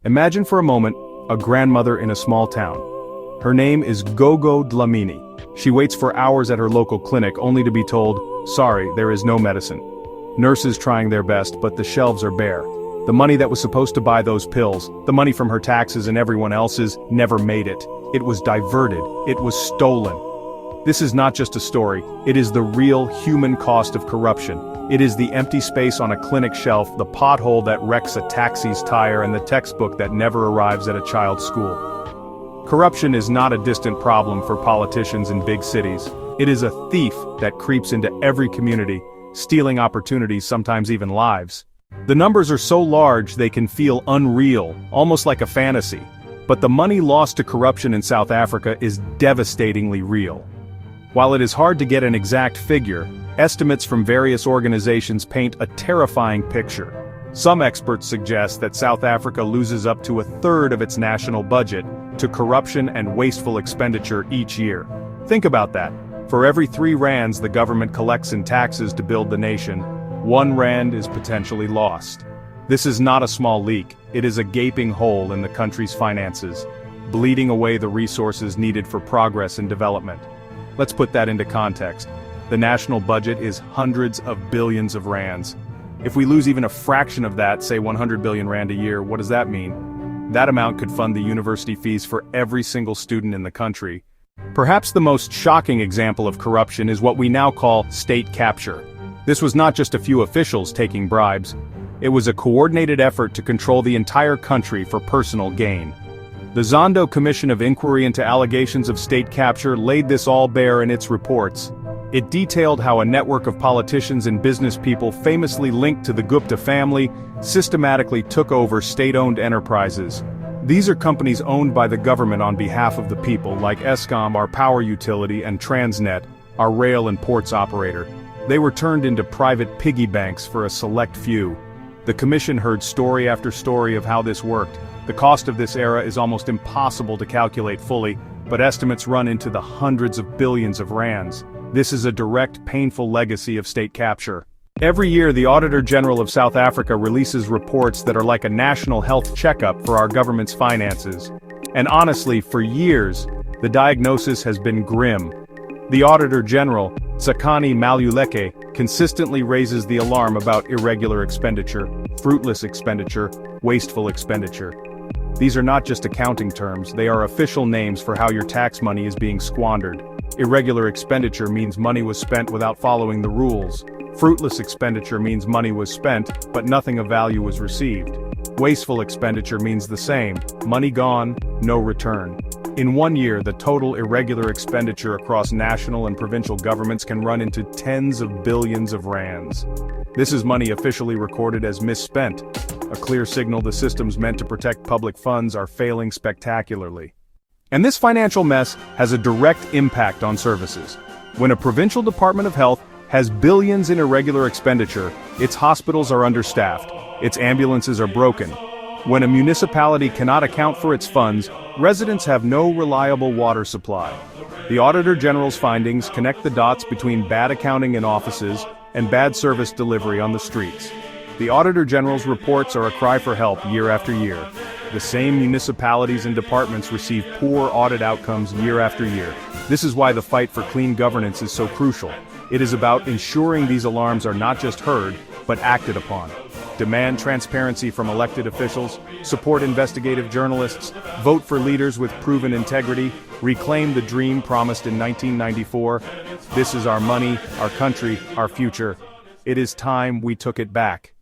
Imagine for a moment a grandmother in a small town. Her name is Gogo Dlamini. She waits for hours at her local clinic only to be told, sorry, there is no medicine. Nurses trying their best, but the shelves are bare. The money that was supposed to buy those pills, the money from her taxes and everyone else's, never made it. It was diverted. It was stolen. This is not just a story, it is the real human cost of corruption. It is the empty space on a clinic shelf, the pothole that wrecks a taxi's tire, and the textbook that never arrives at a child's school. Corruption is not a distant problem for politicians in big cities. It is a thief that creeps into every community, stealing opportunities, sometimes even lives. The numbers are so large they can feel unreal, almost like a fantasy. But the money lost to corruption in South Africa is devastatingly real. While it is hard to get an exact figure, estimates from various organizations paint a terrifying picture. Some experts suggest that South Africa loses up to a third of its national budget to corruption and wasteful expenditure each year. Think about that. For every 3 rands the government collects in taxes to build the nation, 1 rand is potentially lost. This is not a small leak, it is a gaping hole in the country's finances, bleeding away the resources needed for progress and development. Let's put that into context. The national budget is hundreds of billions of rands. If we lose even a fraction of that, say 100 billion rand a year, what does that mean? That amount could fund the university fees for every single student in the country. Perhaps the most shocking example of corruption is what we now call state capture. This was not just a few officials taking bribes. It was a coordinated effort to control the entire country for personal gain. The Zondo Commission of Inquiry into Allegations of State Capture laid this all bare in its reports. It detailed how a network of politicians and business people famously linked to the Gupta family systematically took over state-owned enterprises. These are companies owned by the government on behalf of the people, like Eskom, our power utility, and Transnet, our rail and ports operator. They were turned into private piggy banks for a select few. The commission heard story after story of how this worked. The cost of this era is almost impossible to calculate fully, but estimates run into the hundreds of billions of rands. This is a direct, painful legacy of state capture. Every year, the Auditor General of South Africa releases reports that are like a national health checkup for our government's finances. And honestly, for years, the diagnosis has been grim. The Auditor General, Tsakani Maluleke, consistently raises the alarm about irregular expenditure, fruitless expenditure, wasteful expenditure. These are not just accounting terms, they are official names for how your tax money is being squandered. Irregular expenditure means money was spent without following the rules. Fruitless expenditure means money was spent, but nothing of value was received. Wasteful expenditure means the same, money gone, no return. In 1 year, the total irregular expenditure across national and provincial governments can run into tens of billions of rands. This is money officially recorded as misspent, a clear signal the systems meant to protect public funds are failing spectacularly. And this financial mess has a direct impact on services. When a provincial Department of Health has billions in irregular expenditure, its hospitals are understaffed, its ambulances are broken. When a municipality cannot account for its funds, residents have no reliable water supply. The Auditor General's findings connect the dots between bad accounting in offices and bad service delivery on the streets. The Auditor General's reports are a cry for help year after year. The same municipalities and departments receive poor audit outcomes year after year. This is why the fight for clean governance is so crucial. It is about ensuring these alarms are not just heard, but acted upon. Demand transparency from elected officials, support investigative journalists, vote for leaders with proven integrity, reclaim the dream promised in 1994. This is our money, our country, our future. It is time we took it back.